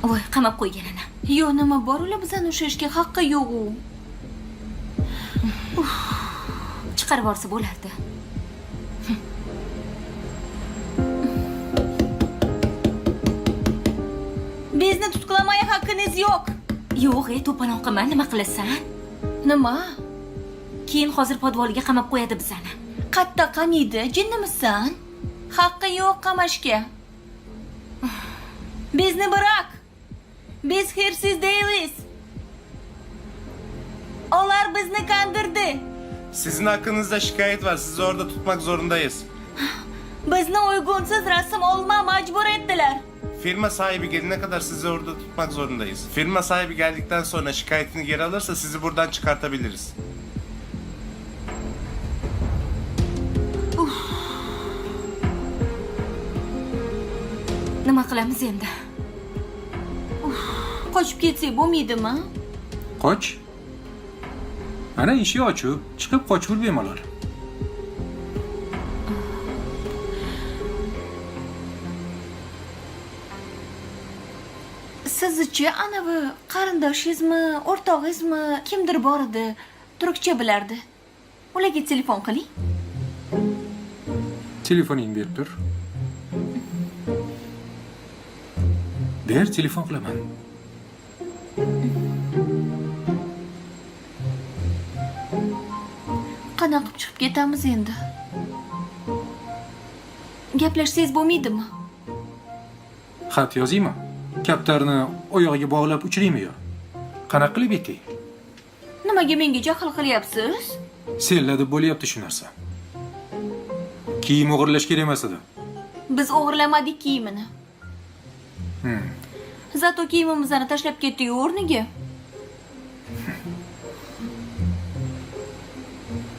Voy, qamab qo'ygan ana. Yo'q, nima bor, ular bizani ushlashga haqqi yo'q-u. Chiqarib yuborsa bo'lardi. Bizni tutqalamaya haqqingiz yo'q. Yo'q, to'panoq qilma, nima qilasan? Nima? Keyin hozir podvoliga qamab qo'yadi bizani. Qatta qamiydi, jinnimisan? Haqqi yo'q qamashga. Bizni bırak. Biz hırsiz değiliz. Onlar bizni kandırdı. Sizin hakkınızda şikayet var. Sizi orada tutmak zorundayız. Bizni uygunsuz rasm olma mecbur ettiler. Firma sahibi gelene kadar sizi orada tutmak zorundayız. Firma sahibi geldikten sonra şikayetini geri alırsa sizi buradan çıkartabiliriz. Nima qilamiz endi? Qochib ketsak bo'lmaydimi? Qoch. Ana eshik ochuv, chiqib qochib bemalol. Sizchi anavi qarindoshingizmi, o'rtog'ingizmi kimdir bor edi, turkcha bilardi. Ularga telefon qiling. Telefoningni berib tur. Ber, telefon qilaman. Qanaqa qilib chiqib ketamiz endi? Gaplashsangiz bo'lmaydimi? Xat yozaymi? Kaptarni oyog'iga bog'lab uchiraymi yo? Qanaqa qilib etay? Nimaga menga jahl qilyapsiz? Senla deb bo'lyapti shu narsa. Kiyim o'g'irlash kerak emas edi. Biz o'g'irlamadik kiyimini. Zato kiyimimizni tashlab ketdik o'rniga.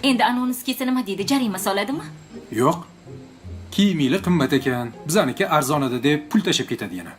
Endi anonskisi nima deydi? Jarima soladimi? Yo'q. Kiyiminglar qimmat ekan, bizaniki arzon edi deb pul tashab ketadi yana.